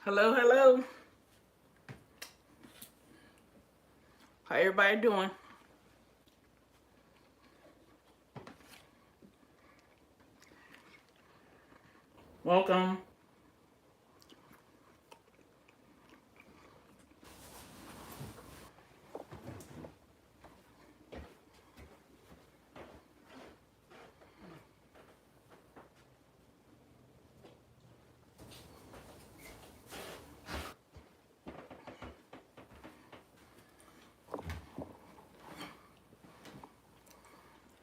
Hello, hello. How everybody doing? Welcome.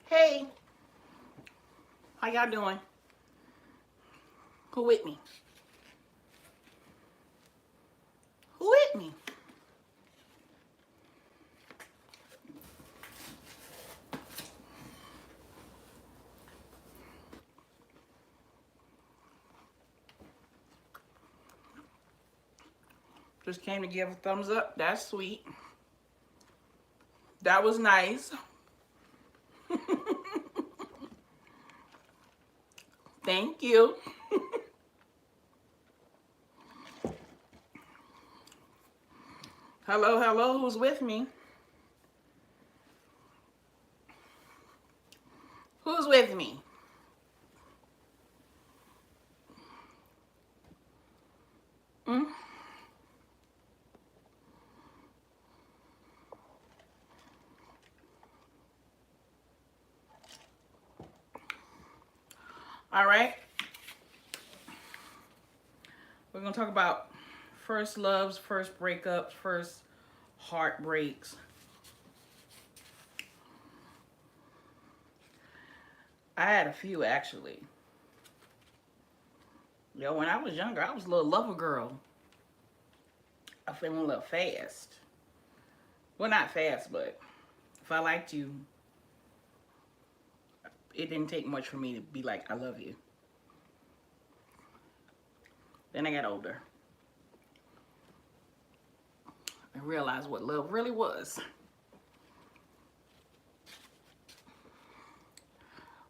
Hey, how y'all doing? Who with me? Who with me? Just came to give a thumbs up. That's sweet. That was nice. Thank you. Hello, hello. Who's with me? Who's with me? Mm? All right. We're going to talk about first loves, first breakups, first heartbreaks. I had a few actually. Yo, when I was younger, I was a little lover girl. I fell in love fast. Well, not fast, but if I liked you, it didn't take much for me to be like, I love you. Then I got older and realized what love really was.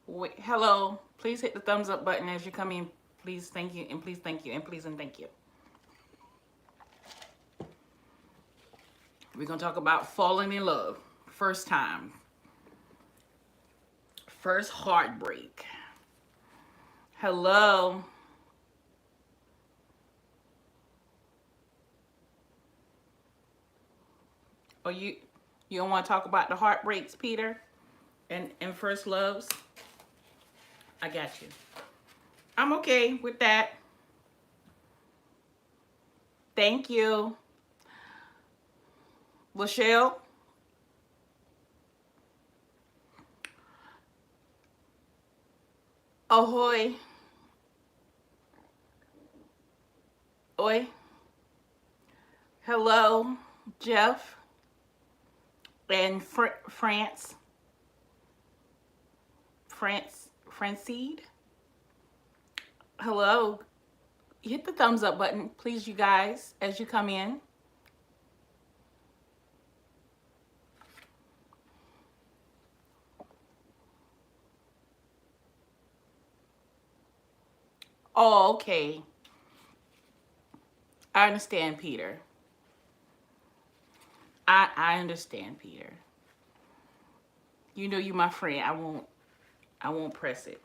Wait, hello, please hit the thumbs up button as you come in. Please, thank you, and please, thank you, and please, and thank you. We're going to talk about falling in love. First time. First heartbreak. Hello. Oh, you don't want to talk about the heartbreaks, Peter? And first loves? I got you. I'm okay with that. Thank you. Lachelle? Ahoy. Oi. Hello, Jeff. And France. Francide. Hello. Hit the thumbs up button, please, you guys, as you come in. Oh, okay. I understand, Peter. I understand, Peter. You know you my friend. I won't press it.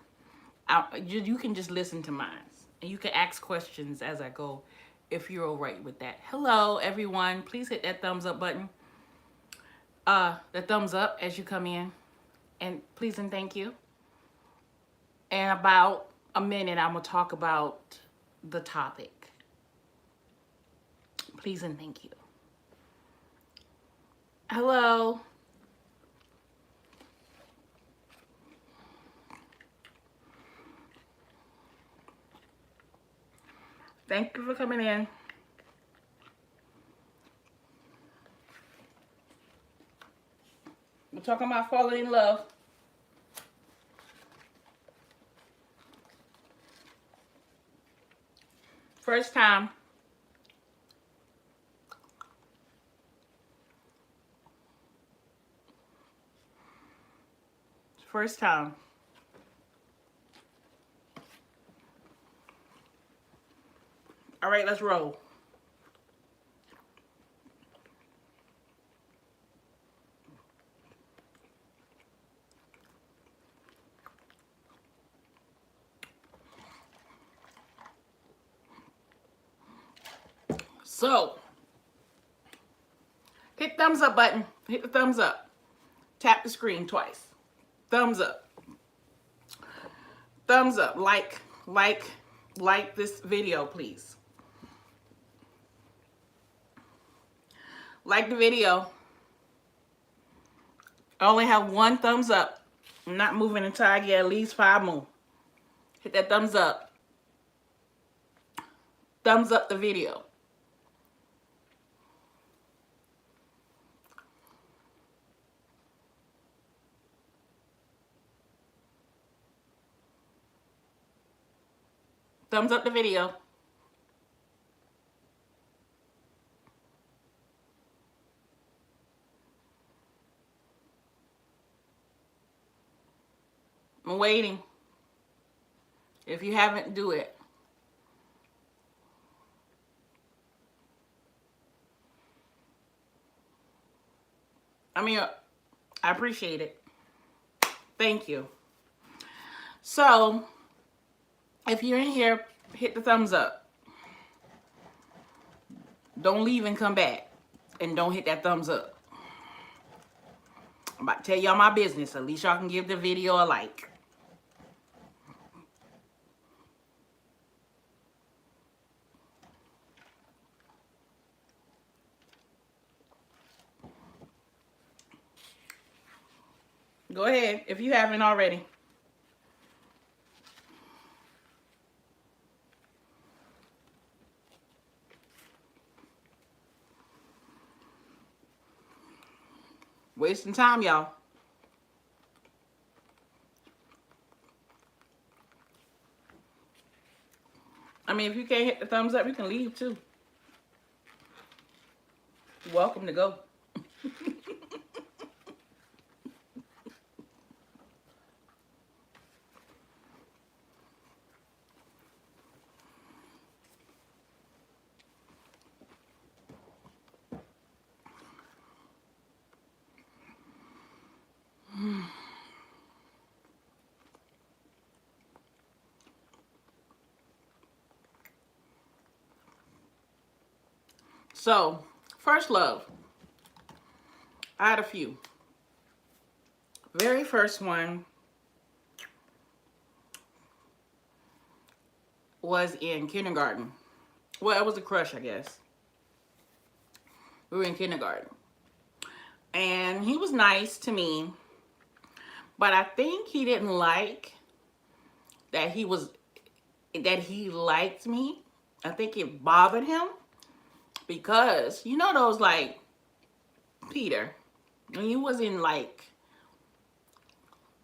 You can just listen to mine. And you can ask questions as I go if you're all right with that. Hello, everyone. Please hit that thumbs up button. The thumbs up as you come in. And please and thank you. In about a minute, I'm going to talk about the topic. Please and thank you. Hello. Thank you for coming in. We're talking about falling in love. First time. First time. All right, let's roll. So, hit thumbs up button. Hit the thumbs up. Tap the screen twice. Thumbs up. Thumbs up. Like this video, please. Like the video. I only have one thumbs up. I'm not moving until I get at least 5 more. Hit that thumbs up. Thumbs up the video. Thumbs up the video. I'm waiting. If you haven't, do it. I mean, I appreciate it. Thank you. So, if you're in here, hit the thumbs up. Don't leave and come back. And don't hit that thumbs up. I'm about to tell y'all my business. At least y'all can give the video a like. Go ahead if you haven't already. Wasting time, y'all. I mean, if you can't hit the thumbs up, you can leave too. You're welcome to go. So, first love. I had a few. Very first one was in kindergarten. Well, it was a crush, I guess. We were in kindergarten. And he was nice to me. But I think he didn't like that he liked me. I think it bothered him. Because, you know those, like, Peter, when you was in, like,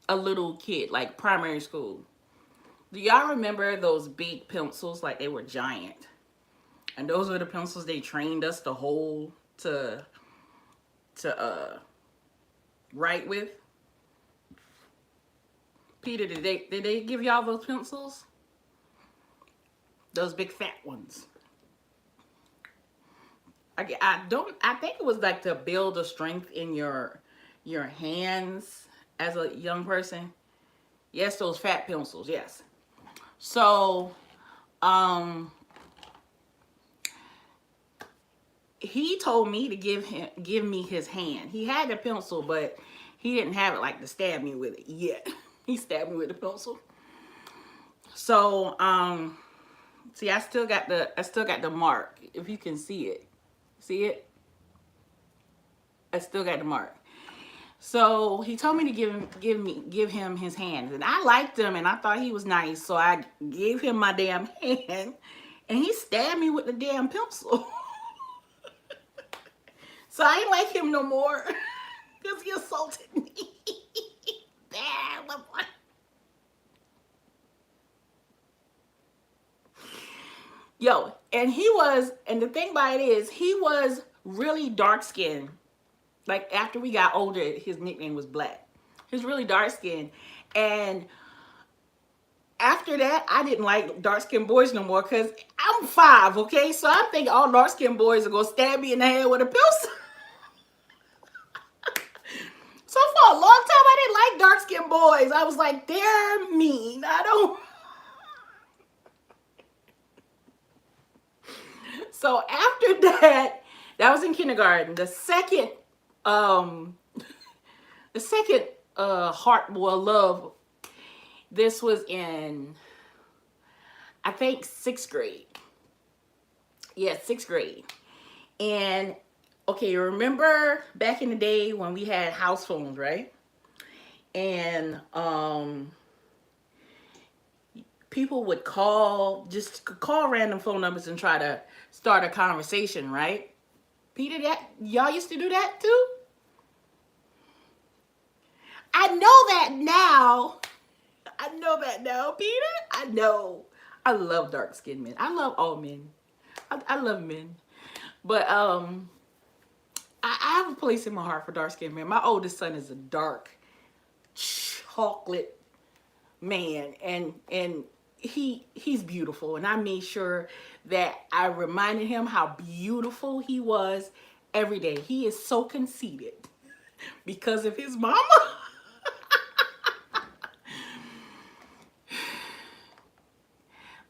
a little kid, like primary school, do y'all remember those big pencils, like they were giant? And those were the pencils they trained us to hold, to write with? Peter, did they give y'all those pencils? Those big fat ones. I think it was like to build a strength in your hands as a young person. Yes, those fat pencils, yes. So, he told me to give me his hand. He had the pencil, but he didn't have it like to stab me with it yet. He stabbed me with the pencil. So, see, I still got the mark, if you can see it. See it? I still got the mark. So he told me to give him his hand, and I liked him, and I thought he was nice, so I gave him my damn hand, and he stabbed me with the damn pencil. So I ain't like him no more because he assaulted me. Damn, what? Yo, and the thing about it is, he was really dark skinned. Like, after we got older, his nickname was Black. He was really dark skinned. And after that, I didn't like dark skinned boys no more because I'm 5, okay? So I'm thinking all dark skinned boys are going to stab me in the head with a pencil. So for a long time, I didn't like dark skinned boys. I was like, they're mean. So after that, that was in kindergarten. Um, the second heart boy love. This was in, I think, 6th grade. Yeah, 6th grade. And okay, remember back in the day when we had house phones, right? And people would call random phone numbers and try to start a conversation, right? Peter, that y'all used to do that too? I know that now. I know that now, Peter. I know. I love dark skinned men. I love all men. I love men. But I have a place in my heart for dark skinned men. My oldest son is a dark chocolate man, and he's beautiful, and I made sure that I reminded him how beautiful he was every day. He is so conceited because of his mama.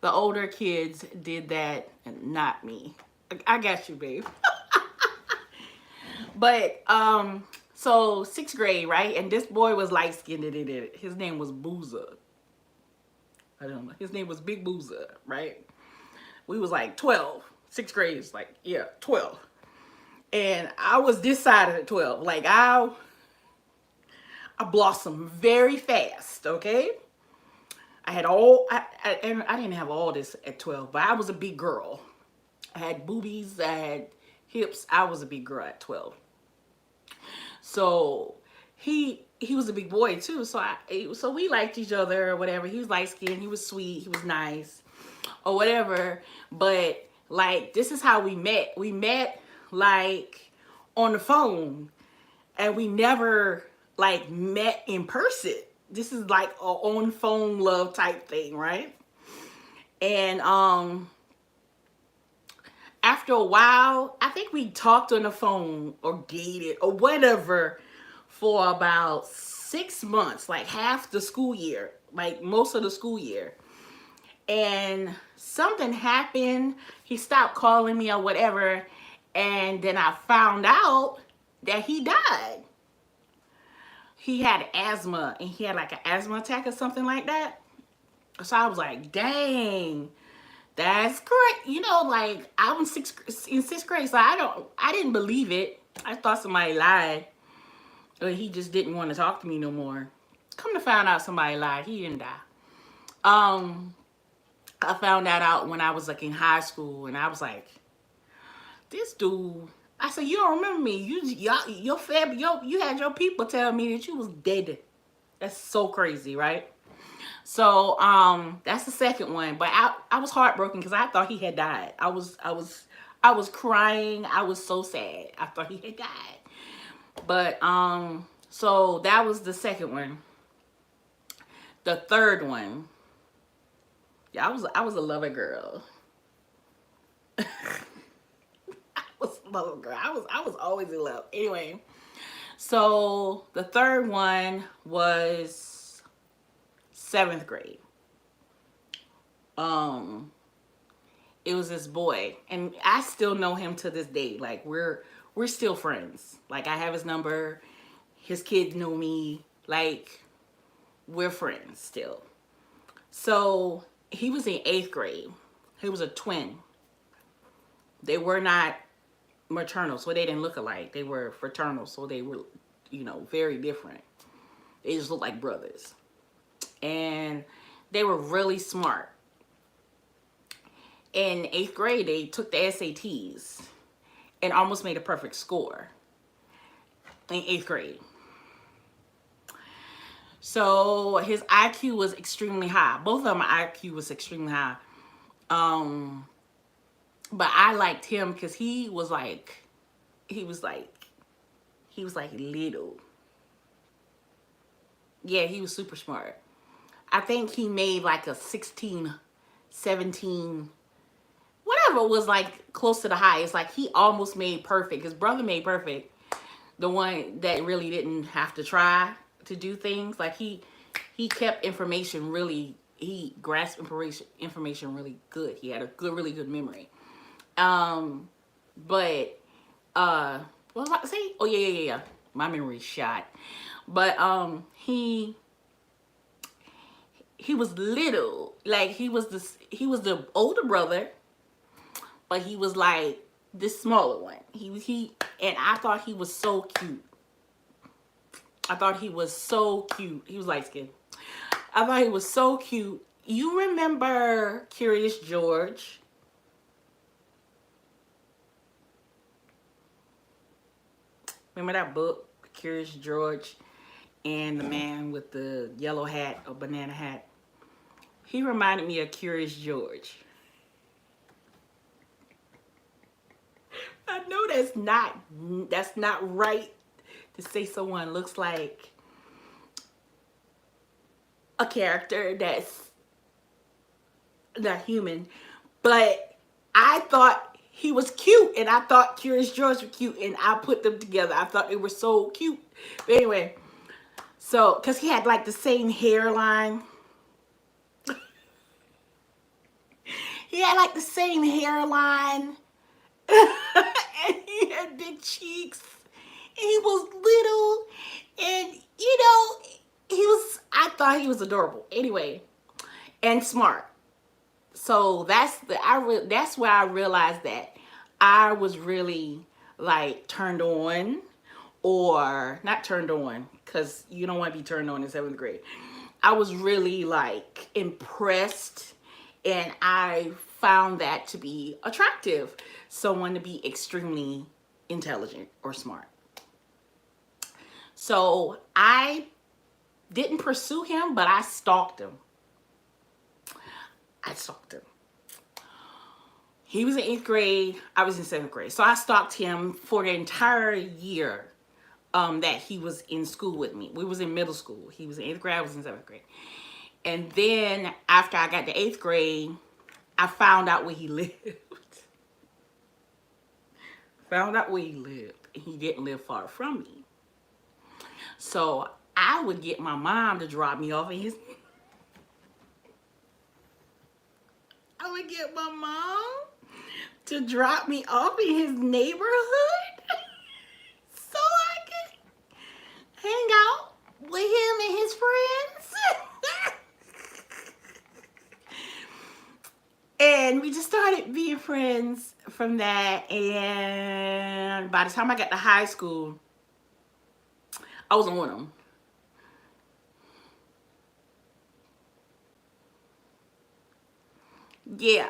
The older kids did that, and not me. I got you, babe. But so 6th grade, right? And this boy was light skinned. His name was Boozer. I don't know. His name was Big Boozer, right? We was like 12. 6th grade is like, yeah, 12. And I was this side of the 12. Like I blossomed very fast, okay? And I didn't have all this at 12, but I was a big girl. I had boobies, I had hips. I was a big girl at 12. So he was a big boy too. So we liked each other or whatever. He was light skinned, he was sweet, he was nice or whatever. But like, this is how we met. We met like on the phone, and we never like met in person. This is like a on phone love type thing, right? And after a while, I think we talked on the phone or dated or whatever for about 6 months, like half the school year, like most of the school year. And something happened. He stopped calling me or whatever. And then I found out that he died. He had asthma, and he had like an asthma attack or something like that. So I was like, dang, that's correct. You know, like I was in 6th grade, so I didn't believe it. I thought somebody lied, or he just didn't want to talk to me no more. Come to find out, somebody lied. He didn't die. I found that out when I was like in high school, and I was like, this dude. I said, you don't remember me? You had your people tell me that you was dead. That's so crazy, right? So that's the second one. But I was heartbroken because I thought he had died. I was crying. I was so sad. I thought he had died. But so that was the second one. The third one. Yeah, I was a lover girl. I was a lover girl. I was always in love. Anyway, so the third one was 7th grade. It was this boy, and I still know him to this day. Like we're still friends. Like I have his number. His kids know me. Like we're friends still. So he was in 8th grade. He was a twin. They were not maternal, so they didn't look alike. They were fraternal, so they were, very different. They just looked like brothers. And they were really smart. In 8th grade, they took the SATs and almost made a perfect score in 8th grade. So his IQ was extremely high. Both of them, IQ was extremely high. But I liked him because he was like little. Yeah, he was super smart. I think he made like a 16, 17, whatever was like close to the highest. Like he almost made perfect. His brother made perfect. The one that really didn't have to try to do things. Like he kept information really, he grasped information really good. He had a really good memory. But what was I about to say? Oh yeah. My memory's shot. But he was little. Like he was the older brother, but he was like this smaller one. He and I thought he was so cute. I thought he was so cute. He was light skinned. I thought he was so cute. You remember Curious George? Remember that book, Curious George, and the man with the yellow hat or banana hat? He reminded me of Curious George. I know that's not right to say someone looks like a character that's not human, but I thought he was cute, and I thought Curious George was cute, and I put them together. I thought they were so cute. But anyway, so because he had like the same hairline, he had like the same hairline, and he had big cheeks, and he was little, and I thought he was adorable. Anyway, and smart. So that's where I realized that I was really like turned on, or not turned on, because you don't want to be turned on in seventh grade. I was really like impressed, and I found that to be attractive. Someone to be extremely intelligent or smart. So I didn't pursue him, but I stalked him. I stalked him. He was in 8th grade. I was in 7th grade. So I stalked him for the entire year that he was in school with me. We was in middle school. He was in 8th grade. I was in 7th grade. And then after I got to 8th grade, I found out where he lived. Found out where he lived. And he didn't live far from me. So I would get my mom to drop me off in his... I would get my mom to drop me off in his neighborhood so I could hang out with him and his friends. And we just started being friends from that. And by the time I got to high school, I was on him. Yeah,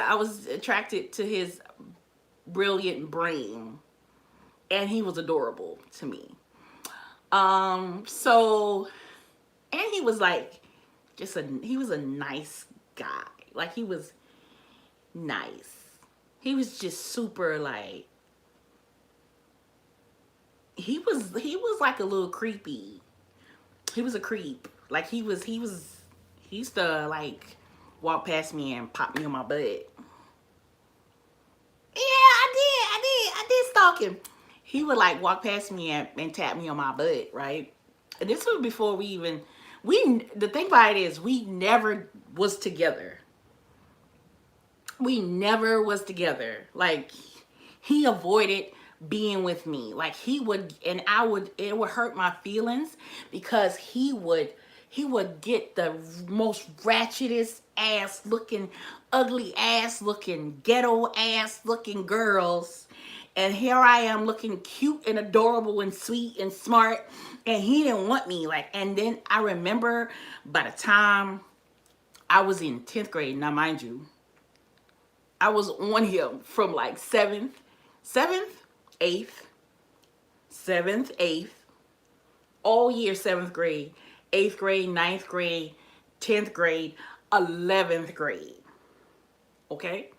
I was attracted to his brilliant brain, and he was adorable to me. So, and he was like, he was a nice guy. Like, he was nice. He was just super, like, he was like a little creepy. He was a creep. Like, he used to, like, walk past me and pop me on my butt. Yeah, I did stalk him. He would like walk past me and tap me on my butt, right? And this was before the thing about it is we never was together. We never was together. Like, he avoided being with me. Like, he would, and it would hurt my feelings because he would get the most ratchetest ass looking, ugly ass looking, ghetto ass looking girls. And here I am looking cute and adorable and sweet and smart. And he didn't want me. Like, and then I remember by the time I was in 10th grade, now mind you, I was on him from like 8th, 8th, all year 7th grade, 8th grade, 9th grade, 10th grade, 11th grade. Okay?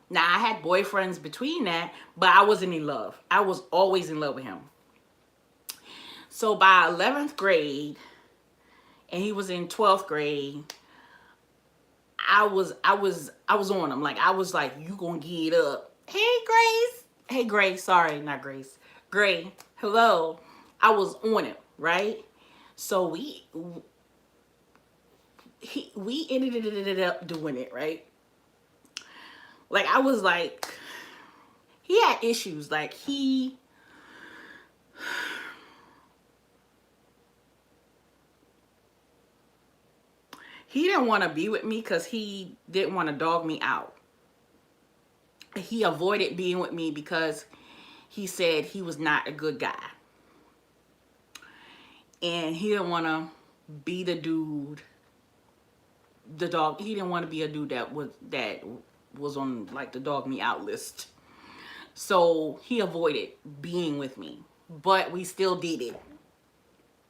Now, I had boyfriends between that, but I wasn't in love. I was always in love with him. So by 11th grade, and he was in 12th grade, I was on him. Like, I was like, you gonna get up. Hey, Grace. Hey, Grace. Sorry, not Grace. Gray. Hello. I was on him, right? So we ended up doing it, right? Like, I was like, he had issues. Like, he didn't want to be with me because he didn't want to dog me out. He avoided being with me because he said he was not a good guy. And he didn't want to be the dude, the dog. He didn't want to be a dude that was on like the dog me out list. So he avoided being with me. But we still did it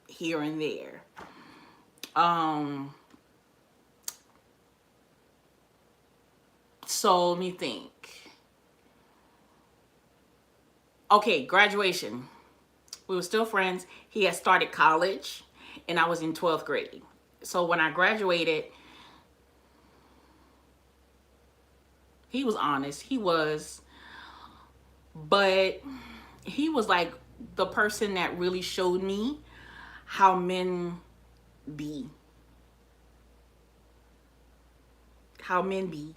here and there. So let me think. Okay, graduation. We were still friends. He had started college and I was in 12th grade. So when I graduated, he was honest. He was, but he was like the person that really showed me how men be. How men be.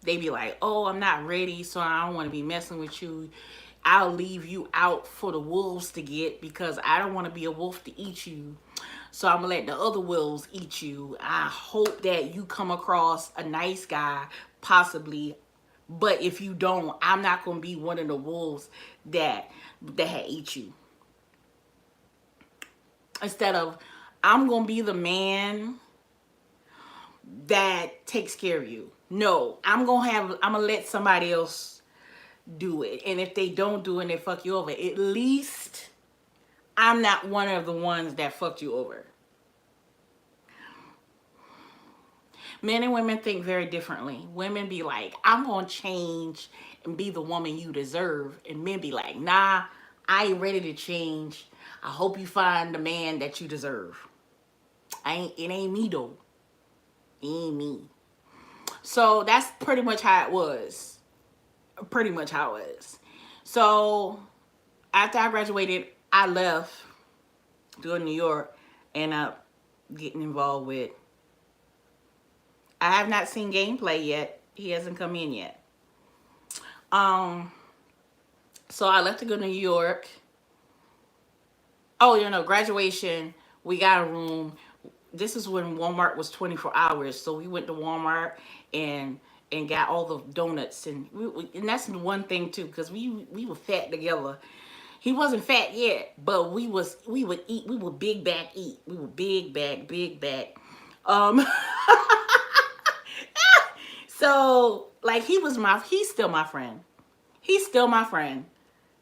They be like, oh, I'm not ready, so I don't want to be messing with you. I'll leave you out for the wolves to get because I don't want to be a wolf to eat you. So I'm going to let the other wolves eat you. I hope that you come across a nice guy, possibly. But if you don't, I'm not going to be one of the wolves that eat you. Instead of, I'm going to be the man that takes care of you. No, I'm going to let somebody else do it. And if they don't do it and they fuck you over, at least I'm not one of the ones that fucked you over. Men and women think very differently. Women be like, I'm going to change and be the woman you deserve. And men be like, nah, I ain't ready to change. I hope you find the man that you deserve. It ain't me though. It ain't me. So that's pretty much how it was. Pretty much how it was. So after I graduated, I left to go to New York and up getting involved with. I have not seen gameplay yet. He hasn't come in yet. So I left to go to New York. Oh, graduation. We got a room. This is when Walmart was 24 hours. So we went to Walmart and got all the donuts. And that's one thing too, because we were fat together. He wasn't fat yet, but we would eat. We would big back eat. We were big back. So like he's still my friend. He's still my friend.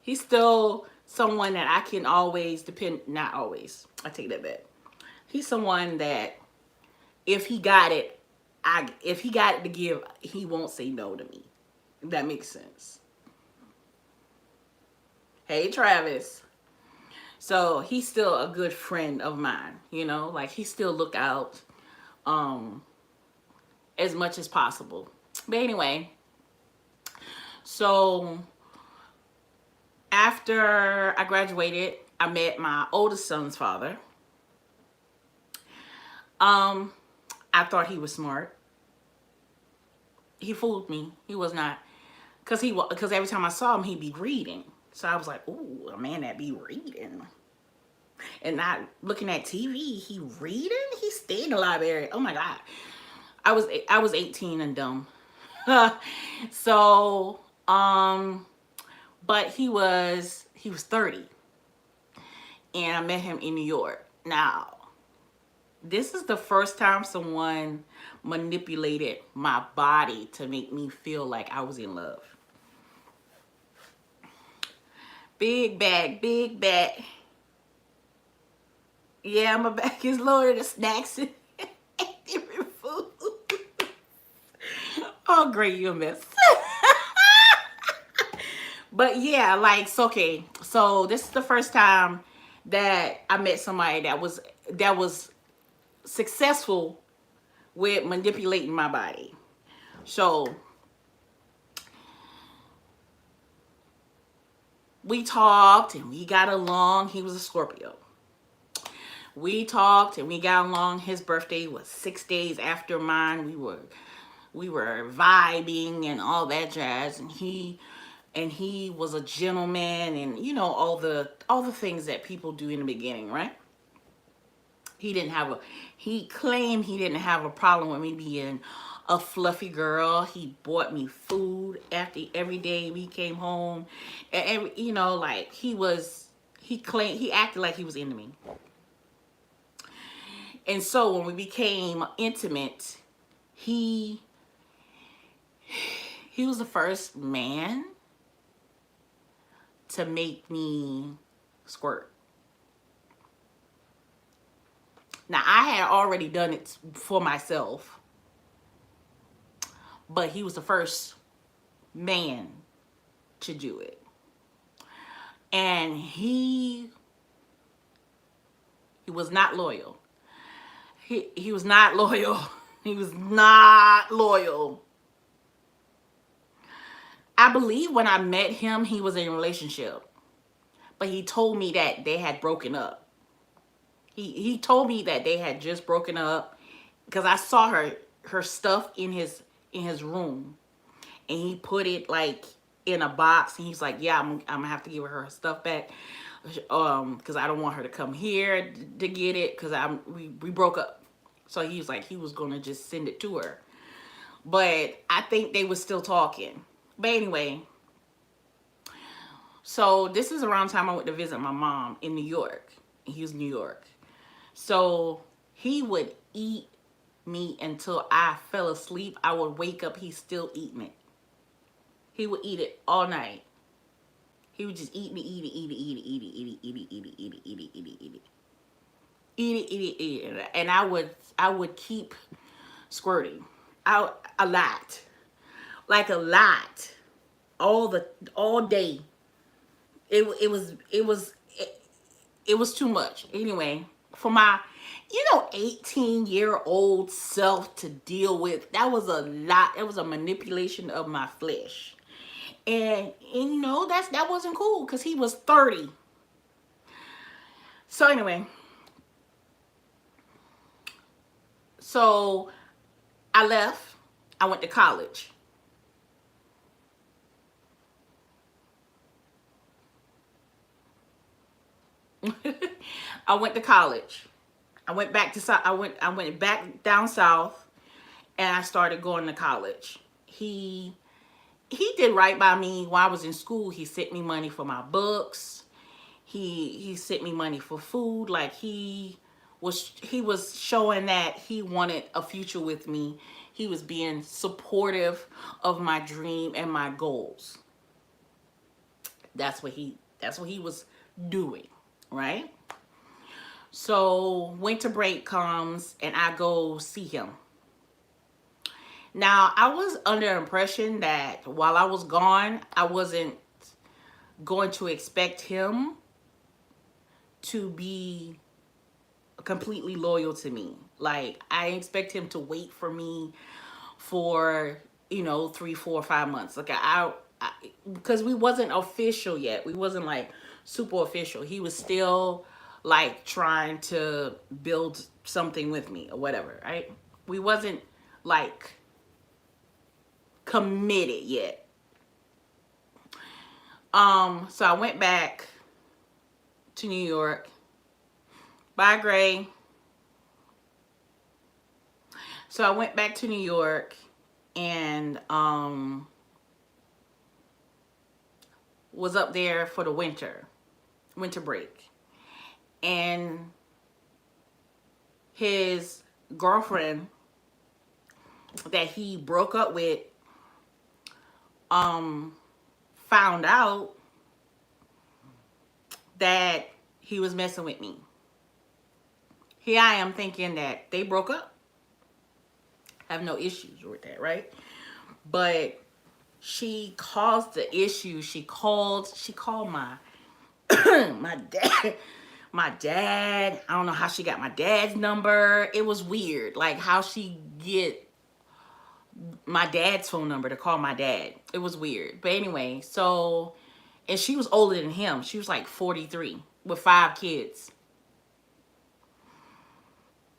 He's still someone that I can always depend, not always. I take that back. He's someone that if he got it to give, he won't say no to me. If that makes sense. Hey, Travis. So he's still a good friend of mine, like he still look out as much as possible. But anyway, so after I graduated, I met my oldest son's father. I thought he was smart. He fooled me. He was not, because every time I saw him, he'd be reading. So I was like, ooh, a man that be reading and not looking at TV. He reading? He stayed in the library. Oh my God. I was 18 and dumb. So, but he was 30 and I met him in New York. Now, this is the first time someone manipulated my body to make me feel like I was in love. Big back. Yeah, my back is lower than snacks and different food. Oh, great, you a mess. But yeah, like, so, okay. So this is the first time that I met somebody that was successful with manipulating my body. So we talked and we got along. He was a Scorpio. We talked and we got along. His birthday was 6 days after mine. We were we were vibing and all that jazz, and he was a gentleman, and all the things that people do in the beginning, right? He didn't have a he claimed he didn't have a problem with me being a fluffy girl. He bought me food after every day we came home. And like he claimed he acted like he was into me. And so when we became intimate, he he was the first man to make me squirt. Now, I had already done it for myself, but he was the first man to do it. And he was not loyal. He was not loyal. He was not loyal. I believe when I met him, he was in a relationship. But he told me that they had broken up. He told me that they had just broken up because I saw her stuff in his room, and he put it like in a box, and he's like, yeah, I'm gonna have to give her stuff back, because I don't want her to come here to get it, because we broke up. So he was like, he was gonna just send it to her, but I think they were still talking. But anyway, so this is around the time I went to visit my mom in New York. He was in New York. So he would eat me until I fell asleep. I would wake up, he's still eating it. He would eat it all night. He would just eat me, eat it, eat it, eat it, eat it, eat it, eat it, eat it, eat it, eat it, eat it, eat it. Eat it, eat it, eat it. And I would keep squirting. Out a lot. Like a lot. All day. It was too much. Anyway, for my 18-year-old self to deal with, that was a lot. It was a manipulation of my flesh. And that wasn't cool because he was 30. So anyway, so I left. I went to college. I went to college. I went back to I went back down south, and I started going to college. He did right by me while I was in school. He sent me money for my books. He sent me money for food. Like he was showing that he wanted a future with me. He was being supportive of my dream and my goals. That's what he was doing, right? So winter break comes and I go see him. Now, I was under the impression that while I was gone, I wasn't going to expect him to be completely loyal to me. Like, I expect him to wait for me for 3, 4, 5 months. Like because we wasn't official yet. We wasn't like super official. He was still like trying to build something with me or whatever, right? We wasn't like committed yet. So I went back to New York. Bye, Gray. So I went back to New York and was up there for the winter break. And his girlfriend that he broke up with found out that he was messing with me. Here I am thinking that they broke up. I have no issues with that, right? But she caused the issue. She called my my dad. My dad. I don't know how she got my dad's number. It was weird. Like how she get my dad's phone number to call my dad. It was weird. But anyway, so, and she was older than him. She was like 43 with 5 kids.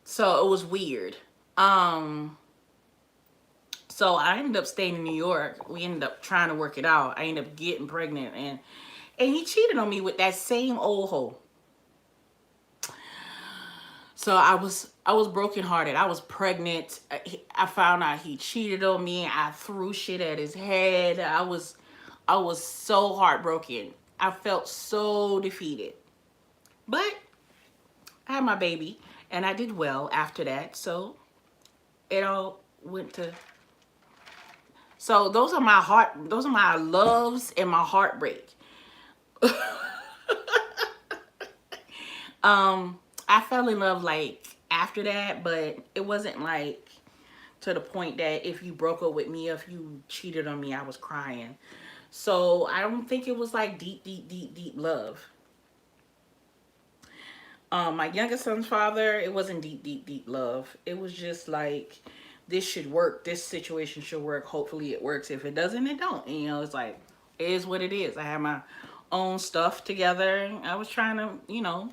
So it was weird. So I ended up staying in New York. We ended up trying to work it out. I ended up getting pregnant, and he cheated on me with that same old hoe. So I was brokenhearted. I was pregnant. I found out he cheated on me. I threw shit at his head. I was so heartbroken. I felt so defeated. But I had my baby, and I did well after that. So it all went to. So those are my loves and my heartbreak. I fell in love like after that, but it wasn't like to the point that if you broke up with me, if you cheated on me, I was crying. So I don't think it was like deep, deep, deep, deep love. My youngest son's father, it wasn't deep, deep, deep love. It was just like, this should work. This situation should work. Hopefully it works. If it doesn't, it don't. And, it's like, it is what it is. I had my own stuff together. I was trying to,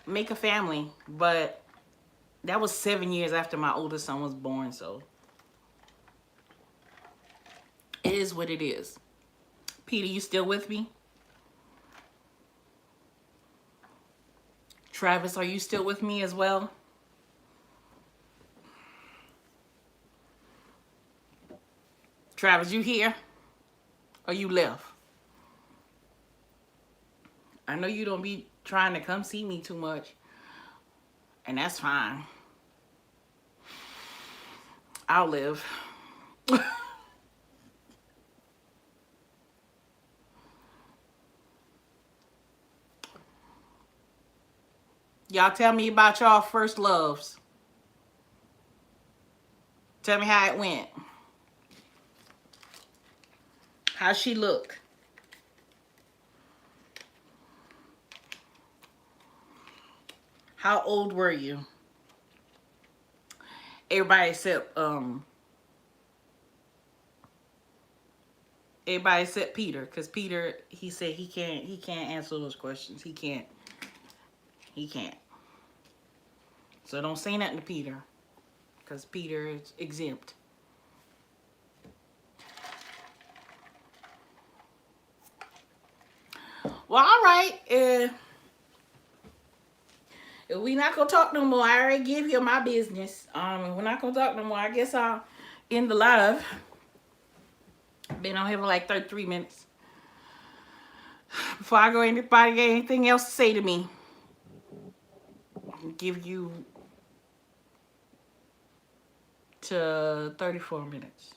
make a family. But that was 7 years after my oldest son was born. So it is what it is. Peter, you still with me? Travis, are you still with me as well? Travis, you here? Or you left? I know you don't be trying to come see me too much. And that's fine. I'll live. Y'all tell me about y'all first loves. Tell me how it went. How she look? How old were you? Everybody except Peter, because Peter, he said he can't answer those questions. He can't. So don't say nothing to Peter, because Peter is exempt. Well, all right. If we not gonna talk no more, I already give you my business. If we're not gonna talk no more, I guess I'll end the live. Been on here for like 33 minutes. Before I go, anybody got anything else to say to me? I'll give you to 34 minutes.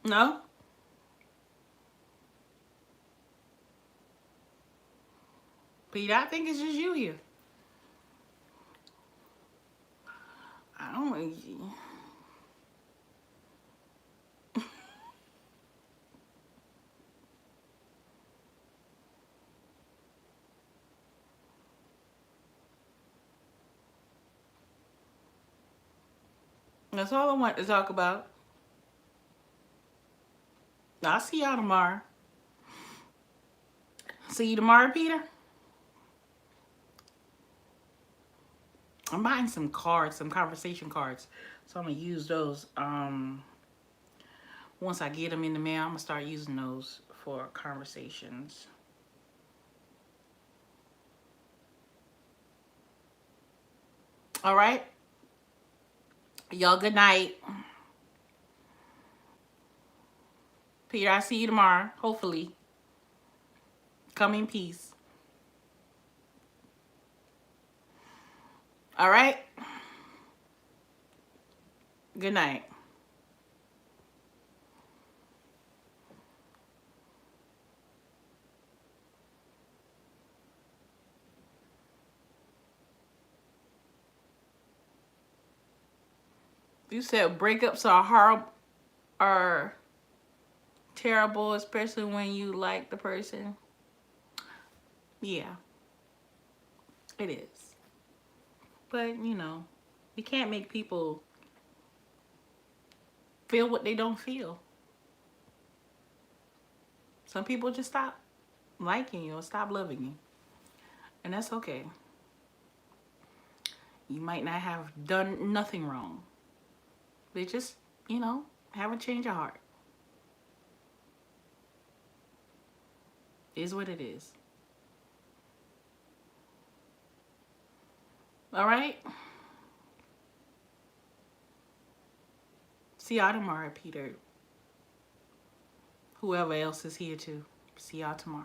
No? Peter, I think it's just you here. I don't. That's all I want to talk about. I'll see y'all tomorrow. See you tomorrow, Peter. I'm buying some cards, some conversation cards. So I'm gonna use those. Once I get them in the mail, I'm gonna start using those for conversations. All right. Y'all, good night. Peter, I'll see you tomorrow. Hopefully. Come in peace. All right. Good night. You said breakups are horrible, are terrible, especially when you like the person. Yeah, it is. But, you can't make people feel what they don't feel. Some people just stop. liking you or stop loving you. And that's okay. You might not have done nothing wrong. They just, have a change of heart. Is what it is. All right? See y'all tomorrow, Peter. Whoever else is here too. See y'all tomorrow.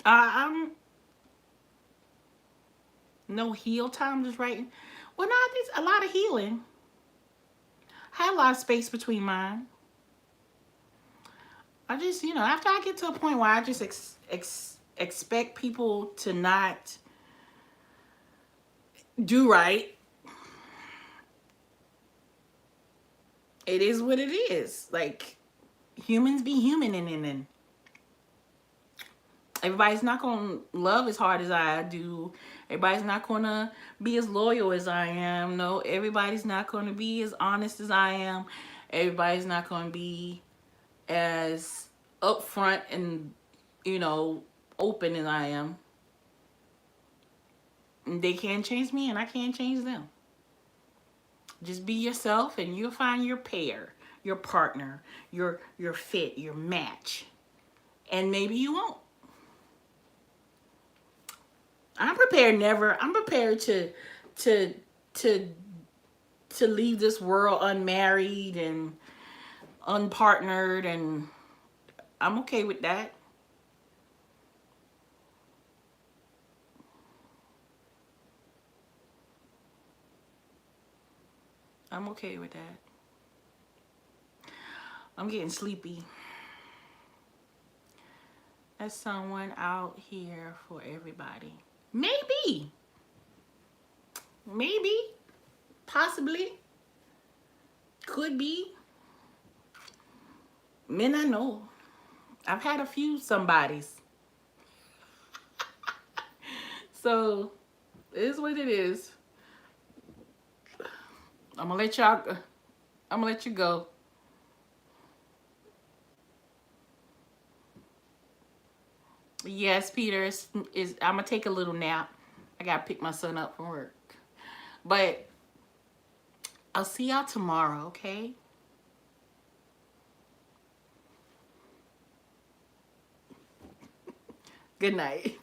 I'm no heal time, just writing. Well, no, there's a lot of healing. I had a lot of space between mine. I just, after I get to a point where I just expect people to not do right, it is what it is. Like, humans be human, and everybody's not gonna love as hard as I do. Everybody's not gonna be as loyal as I am. No, everybody's not gonna be as honest as I am. Everybody's not gonna be as upfront and, open as I am. They can't change me and I can't change them. Just be yourself and you'll find your pair, your partner, your fit, your match. And maybe you won't. I'm prepared to leave this world unmarried and unpartnered, and I'm okay with that. I'm okay with that. I'm getting sleepy. There's someone out here for everybody. Maybe. Maybe. Possibly. Could be. Men I know. I've had a few somebodies. So, it is what it is. I'm gonna let you go. Yes, Peter, I'm gonna take a little nap. I gotta pick my son up from work. But I'll see y'all tomorrow, okay? Good night.